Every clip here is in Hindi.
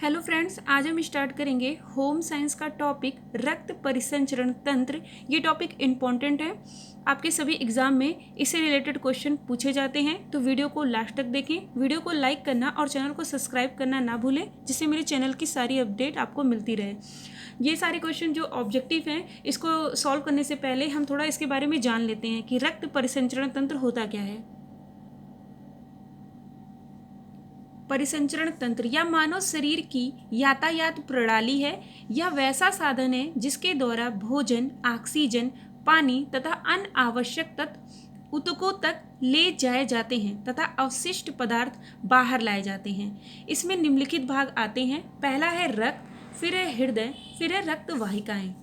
हेलो फ्रेंड्स, आज हम स्टार्ट करेंगे होम साइंस का टॉपिक रक्त परिसंचरण तंत्र। ये टॉपिक इम्पॉर्टेंट है, आपके सभी एग्जाम में इससे रिलेटेड क्वेश्चन पूछे जाते हैं। तो वीडियो को लास्ट तक देखें, वीडियो को लाइक करना और चैनल को सब्सक्राइब करना ना भूलें, जिससे मेरे चैनल की सारी अपडेट आपको मिलती रहे। ये सारे क्वेश्चन जो ऑब्जेक्टिव हैं, इसको सॉल्व करने से पहले हम थोड़ा इसके बारे में जान लेते हैं कि रक्त परिसंचरण तंत्र होता क्या है। परिसंचरण तंत्र या मानव शरीर की यातायात प्रणाली है। यह वैसा साधन है जिसके द्वारा भोजन, ऑक्सीजन, पानी तथा अन्य आवश्यक तत्व ऊतकों तक ले जाए जाते हैं तथा अवशिष्ट पदार्थ बाहर लाए जाते हैं। इसमें निम्नलिखित भाग आते हैं। पहला है रक्त, फिर है हृदय, फिर है रक्त वाहिकाएं।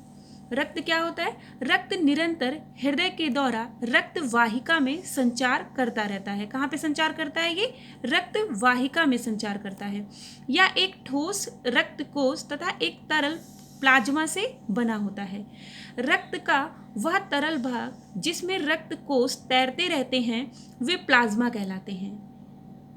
रक्त क्या होता है? रक्त निरंतर हृदय के द्वारा रक्त वाहिका में संचार करता रहता है। कहाँ पे संचार करता है? ये रक्त वाहिका में संचार करता है। या एक ठोस रक्त कोश तथा एक तरल प्लाज्मा से बना होता है। रक्त का वह तरल भाग जिसमें रक्त कोश तैरते रहते हैं वे प्लाज्मा कहलाते हैं।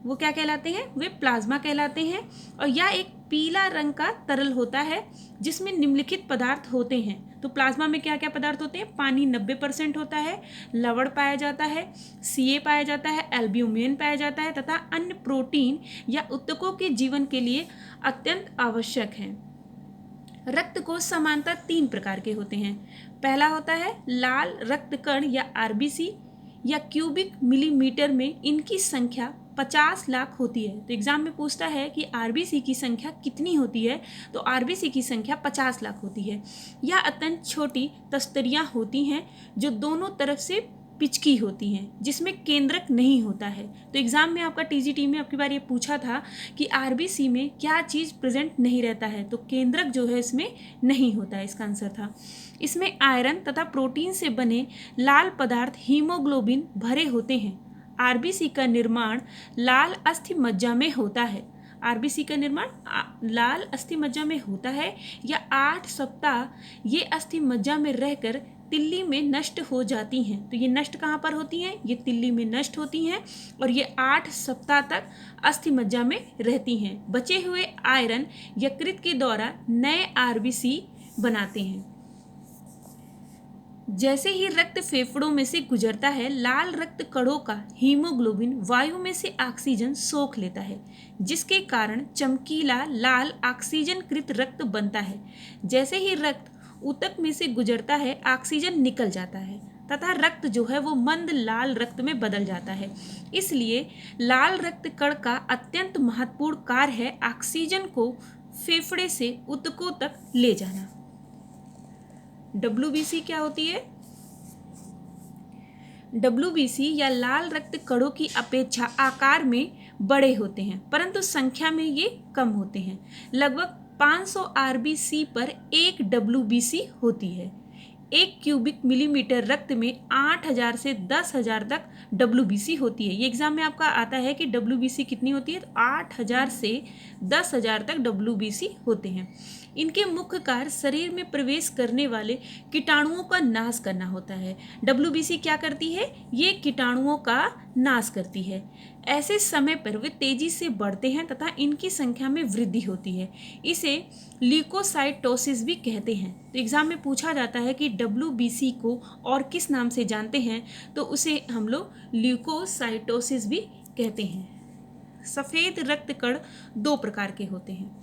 वो क्या कहलाते हैं? वे प्लाज्मा कहलाते हैं। और यह एक पीला रंग का तरल होता है जिसमें निम्नलिखित पदार्थ होते हैं। तो प्लाज्मा में क्या क्या पदार्थ होते हैं? पानी 90% होता है, लवण पाया जाता है, सीए पाया जाता है, एल्ब्यूमिन पाया जाता है तथा अन्य प्रोटीन या ऊतकों के जीवन के लिए अत्यंत आवश्यक हैं। रक्त कोश सामान्यतः 3 प्रकार के होते हैं। पहला होता है लाल रक्त कण या आरबीसी, या क्यूबिक मिलीमीटर में इनकी संख्या 50 लाख होती है। तो एग्जाम में पूछता है कि आरबीसी की संख्या कितनी होती है, तो आरबीसी की संख्या 50 लाख होती है। यह अत्यंत छोटी तस्तरियां होती हैं जो दोनों तरफ से पिचकी होती हैं, जिसमें केंद्रक नहीं होता है। तो एग्जाम में आपका टीजीटी में आपकी बार ये पूछा था कि आरबीसी में क्या चीज़ प्रेजेंट नहीं रहता है, तो केंद्रक जो है इसमें नहीं होता है, इसका आंसर था। इसमें आयरन तथा प्रोटीन से बने लाल पदार्थ हीमोग्लोबिन भरे होते हैं। आरबीसी का निर्माण लाल अस्थि मज्जा में होता है। आरबीसी का निर्माण लाल अस्थि मज्जा में होता है। या 8 सप्ताह ये अस्थि मज्जा में रहकर तिल्ली में नष्ट हो जाती हैं। तो ये नष्ट कहाँ पर होती हैं? ये तिल्ली में नष्ट होती हैं और ये 8 सप्ताह तक अस्थि मज्जा में रहती हैं। बचे हुए आयरन यकृत के द्वारा नए आरबीसी बनाते हैं। जैसे ही रक्त फेफड़ों में से गुजरता है, लाल रक्त कणों का हीमोग्लोबिन वायु में से ऑक्सीजन सोख लेता है, जिसके कारण चमकीला लाल ऑक्सीजनकृत रक्त बनता है। जैसे ही रक्त ऊतक में से गुजरता है, ऑक्सीजन निकल जाता है तथा रक्त जो है वो मंद लाल रक्त में बदल जाता है। इसलिए लाल रक्त कण का अत्यंत महत्वपूर्ण कार्य है ऑक्सीजन को फेफड़े से ऊतकों तक ले जाना। डब्ल्यूबीसी क्या होती है? डब्ल्यूबीसी या लाल रक्त कणों की अपेक्षा आकार में बड़े होते हैं, परंतु संख्या में ये कम होते हैं। लगभग 500 आरबीसी पर एक डब्ल्यूबीसी होती है। 1 क्यूबिक मिलीमीटर रक्त में 8000 से 10,000 तक डब्ल्यूबीसी होती है। ये एग्जाम में आपका आता है कि डब्ल्यूबीसी कितनी होती है, तो 8000 से 10,000 तक डब्ल्यूबीसी होते हैं। इनके मुख्य कार्य शरीर में प्रवेश करने वाले कीटाणुओं का नाश करना होता है। डब्ल्यूबीसी क्या करती है? ये कीटाणुओं का नाश करती है। ऐसे समय पर वे तेजी से बढ़ते हैं तथा इनकी संख्या में वृद्धि होती है। इसे ल्यूकोसाइटोसिस भी कहते हैं। तो एग्जाम में पूछा जाता है कि डब्ल्यूबीसी को और किस नाम से जानते हैं, तो उसे हम लोग ल्यूकोसाइटोसिस भी कहते हैं। सफेद रक्त कण 2 प्रकार के होते हैं।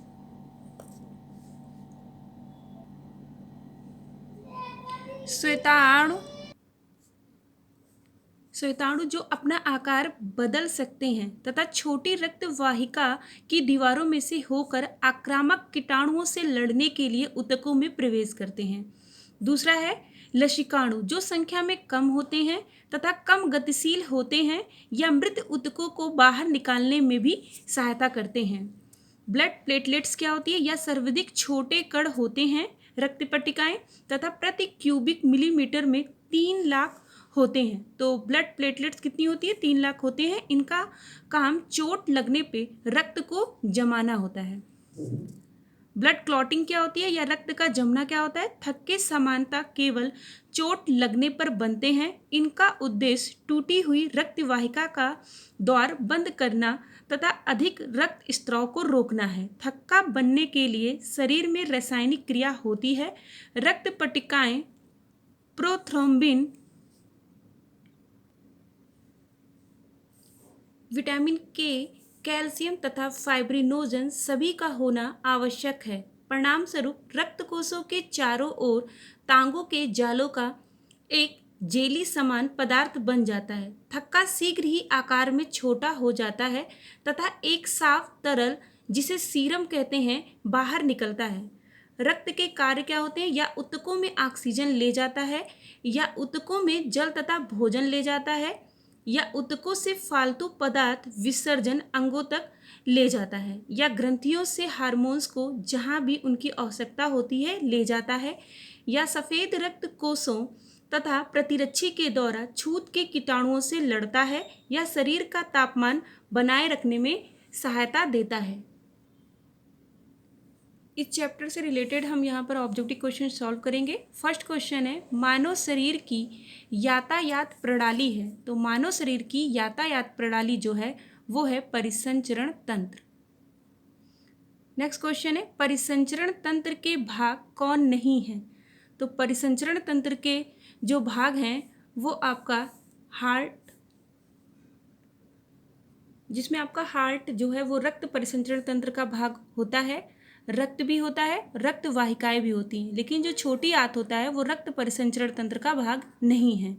श्वेताणु जो अपना आकार बदल सकते हैं तथा छोटी रक्त वाहिका की दीवारों में से होकर आक्रामक कीटाणुओं से लड़ने के लिए ऊतकों में प्रवेश करते हैं। दूसरा है लसिकाणु, जो संख्या में कम होते हैं तथा कम गतिशील होते हैं या मृत ऊतकों को बाहर निकालने में भी सहायता करते हैं। ब्लड प्लेटलेट्स क्या होती है? या सर्वाधिक छोटे कण होते हैं रक्त पट्टिकाएं तथा प्रति क्यूबिक मिलीमीटर में 3 लाख होते हैं। तो ब्लड प्लेटलेट्स कितनी होती है? 3 लाख होते हैं। इनका काम चोट लगने पे रक्त को जमाना होता है। ब्लड क्लॉटिंग क्या होती है? या रक्त का जमना क्या होता है? थक्के समानता केवल चोट लगने पर बनते हैं। इनका उद्देश्य टूटी हुई रक्त वाहिका का द्वार बंद करना तथा अधिक रक्त स्त्राव को रोकना है। थक्का बनने के लिए शरीर में रासायनिक क्रिया होती है। रक्त पट्टिकाएं प्रोथ्रोम्बिन, विटामिन के, कैल्शियम तथा फाइब्रिनोजन सभी का होना आवश्यक है। परिणामस्वरूप रक्त कोशों के चारों ओर तांगों के जालों का एक जेली समान पदार्थ बन जाता है। थक्का शीघ्र ही आकार में छोटा हो जाता है तथा एक साफ तरल, जिसे सीरम कहते हैं, बाहर निकलता है। रक्त के कार्य क्या होते हैं? या ऊतकों में ऑक्सीजन ले जाता है, या ऊतकों में जल तथा भोजन ले जाता है, या ऊतकों से फालतू पदार्थ विसर्जन अंगों तक ले जाता है, या ग्रंथियों से हार्मोन्स को जहां भी उनकी आवश्यकता होती है ले जाता है, या सफ़ेद रक्त कोषों तथा प्रतिरक्षी के द्वारा छूत के कीटाणुओं से लड़ता है, या शरीर का तापमान बनाए रखने में सहायता देता है। इस चैप्टर से रिलेटेड हम यहाँ पर ऑब्जेक्टिव क्वेश्चन सॉल्व करेंगे। फर्स्ट क्वेश्चन है, मानव शरीर की यातायात प्रणाली है, तो मानव शरीर की यातायात प्रणाली जो है वो है परिसंचरण तंत्र। नेक्स्ट क्वेश्चन है, परिसंचरण तंत्र के भाग कौन नहीं है? तो परिसंचरण तंत्र के जो भाग हैं वो आपका हार्ट, जिसमें आपका हार्ट जो है वो रक्त परिसंचरण तंत्र का भाग होता है। रक्त भी होता है, रक्त वाहिकाएं भी होती हैं, लेकिन जो छोटी आंत होता है वो रक्त परिसंचरण तंत्र का भाग नहीं है।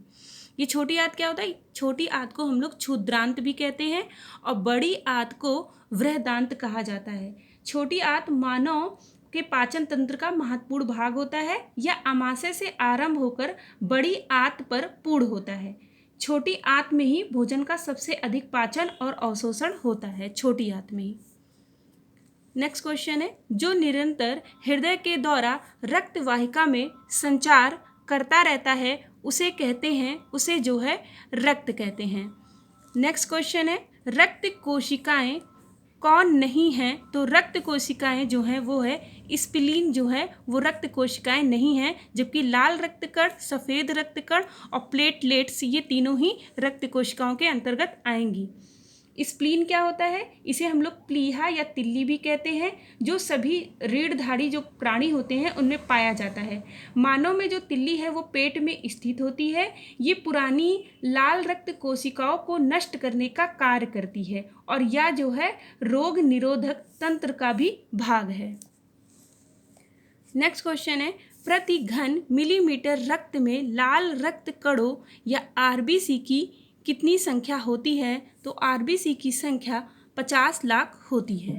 ये छोटी आंत क्या होता है? छोटी आंत को हम लोग क्षुद्रांत भी कहते हैं और बड़ी आंत को वृहदांत कहा जाता है। छोटी आंत मानव के पाचन तंत्र का महत्वपूर्ण भाग होता है, या आमाशय से आरंभ होकर बड़ी आंत पर पूर्ण होता है। छोटी आंत में ही भोजन का सबसे अधिक पाचन और अवशोषण होता है, छोटी आंत में ही। नेक्स्ट क्वेश्चन है, जो निरंतर हृदय के द्वारा रक्त वाहिका में संचार करता रहता है उसे कहते हैं, उसे जो है रक्त कहते हैं। नेक्स्ट क्वेश्चन है, रक्त कोशिकाएं कौन नहीं हैं? तो रक्त कोशिकाएं जो हैं वो है स्प्लीन, जो है वो रक्त कोशिकाएं नहीं हैं, जबकि लाल रक्त कण, सफ़ेद रक्त कण और प्लेटलेट्स ये तीनों ही रक्त कोशिकाओं के अंतर्गत आएंगी। स्प्लीन क्या होता है? इसे हम लोग प्लीहा या तिल्ली भी कहते हैं, जो सभी रीढ़धारी जो प्राणी होते हैं उनमें पाया जाता है। मानव में जो तिल्ली है वो पेट में स्थित होती है। ये पुरानी लाल रक्त कोशिकाओं को नष्ट करने का कार्य करती है, और यह जो है रोग निरोधक तंत्र का भी भाग है। नेक्स्ट क्वेश्चन है, प्रति घन मिलीमीटर रक्त में लाल रक्त कणों या आरबीसी की कितनी संख्या होती है? तो आरबीसी की संख्या 50 लाख होती है।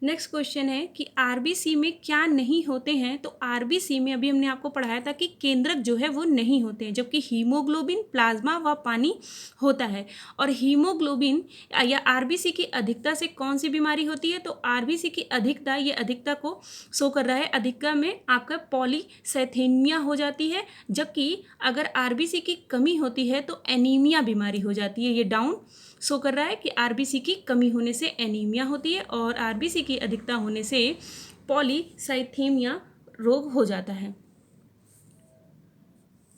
नेक्स्ट क्वेश्चन है कि आरबीसी में क्या नहीं होते हैं? तो आरबीसी में अभी हमने आपको पढ़ाया था कि केंद्रक जो है वो नहीं होते हैं, जबकि हीमोग्लोबिन, प्लाज्मा व पानी होता है। और हीमोग्लोबिन या आरबीसी की अधिकता से कौन सी बीमारी होती है? तो आरबीसी की अधिकता, ये अधिकता को शो कर रहा है, अधिकता में आपका पॉलीसाइथेमिया हो जाती है, जबकि अगर आरबीसी की कमी होती है तो एनीमिया बीमारी हो जाती है। ये डाउन शो कर रहा है कि आरबीसी की कमी होने से एनीमिया होती है और आरबीसी की अधिकता होने से पॉलीसाइथेमिया रोग हो जाता है।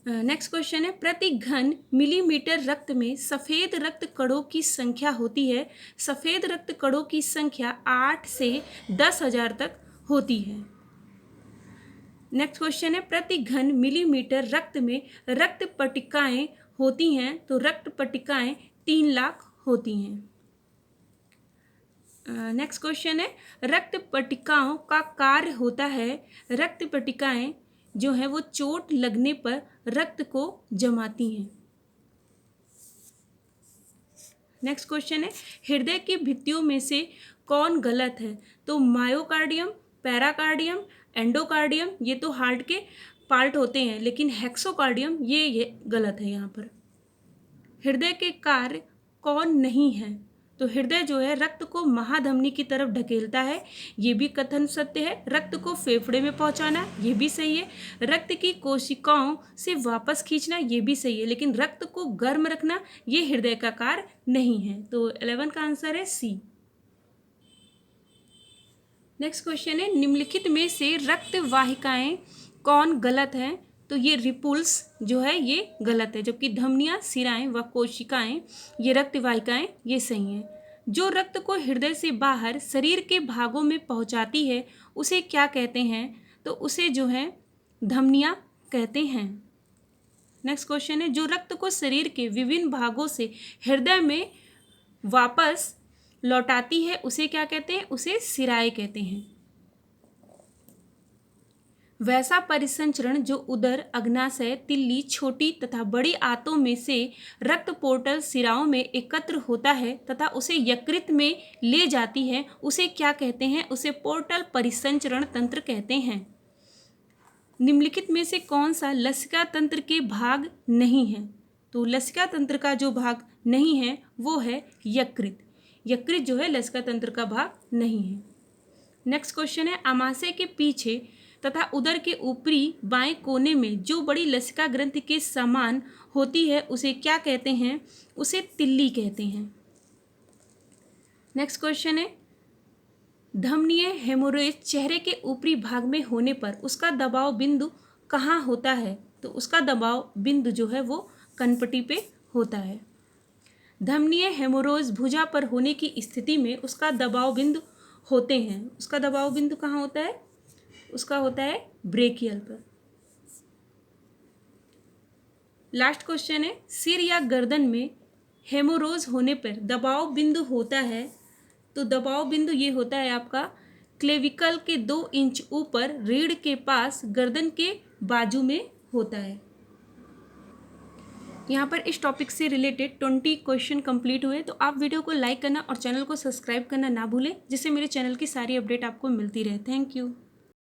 नेक्स्ट क्वेश्चन है, प्रति घन मिलीमीटर रक्त में सफ़ेद रक्त कणों की संख्या होती है। सफ़ेद रक्त कणों की संख्या 8 से 10,000 तक होती है। नेक्स्ट क्वेश्चन है, प्रति घन मिलीमीटर रक्त में रक्त पट्टिकाएं होती हैं। तो रक्त पट्टिकाएं 3 लाख होती हैं। नेक्स्ट क्वेश्चन है, रक्त पट्टिकाओं का कार्य होता है। रक्त पट्टिकाएं जो है वो चोट लगने पर रक्त को जमाती हैं। नेक्स्ट क्वेश्चन है, हृदय की भित्तियों में से कौन गलत है? तो मायोकार्डियम, पैराकार्डियम, एंडोकार्डियम ये तो हार्ट के पार्ट होते हैं, लेकिन हेक्सोकार्डियम ये गलत है। यहाँ पर हृदय के कार्य कौन नहीं है? तो हृदय जो है रक्त को महाधमनी की तरफ ढकेलता है, ये भी कथन सत्य है। रक्त को फेफड़े में पहुंचाना, ये भी सही है। रक्त की कोशिकाओं से वापस खींचना, ये भी सही है, लेकिन रक्त को गर्म रखना ये हृदय का कार्य नहीं है। तो 11 का आंसर है सी। नेक्स्ट क्वेश्चन है, निम्नलिखित में से रक्त वाहिकाएं कौन गलत हैं? तो ये रिपुल्स जो है ये गलत है, जबकि धमनियाँ, सिराएं व कोशिकाएं, ये रक्त वाहिकाएं, ये सही हैं। जो रक्त को हृदय से बाहर शरीर के भागों में पहुंचाती है उसे क्या कहते हैं? तो उसे जो है धमनियाँ कहते हैं। नेक्स्ट क्वेश्चन है, जो रक्त को शरीर के विभिन्न भागों से हृदय में वापस लौटाती है उसे क्या कहते हैं? उसे सिराएं कहते हैं। वैसा परिसंचरण जो उदर, अग्नाशय, तिल्ली, छोटी तथा बड़ी आंतों में से रक्त पोर्टल सिराओं में एकत्र होता है तथा उसे यकृत में ले जाती है उसे क्या कहते हैं? उसे पोर्टल परिसंचरण तंत्र कहते हैं। निम्नलिखित में से कौन सा लसिका तंत्र के भाग नहीं है? तो लसिका तंत्र का जो भाग नहीं है वो है यकृत। यकृत जो है लसिका तंत्र का भाग नहीं है। नेक्स्ट क्वेश्चन है, आमाशय के पीछे तथा उदर के ऊपरी बाएं कोने में जो बड़ी लसिका ग्रंथि के समान होती है उसे क्या कहते हैं? उसे तिल्ली कहते हैं। नेक्स्ट क्वेश्चन है, धमनीय हेमोरेज चेहरे के ऊपरी भाग में होने पर उसका दबाव बिंदु कहाँ होता है? तो उसका दबाव बिंदु जो है वो कनपटी पे होता है। धमनीय हेमोरेज भुजा पर होने की स्थिति में उसका दबाव बिंदु होते हैं, उसका दबाव बिंदु कहाँ होता है? उसका होता है ब्रेकियल पर। लास्ट क्वेश्चन है, सिर या गर्दन में हेमोरेज होने पर दबाव बिंदु होता है, तो दबाव बिंदु ये होता है आपका क्लेविकल के 2 इंच ऊपर रीढ़ के पास गर्दन के बाजू में होता है। यहाँ पर इस टॉपिक से रिलेटेड 20 क्वेश्चन कंप्लीट हुए। तो आप वीडियो को लाइक करना और चैनल को सब्सक्राइब करना ना भूलें, जिससे मेरे चैनल की सारी अपडेट आपको मिलती रहे। Thank you.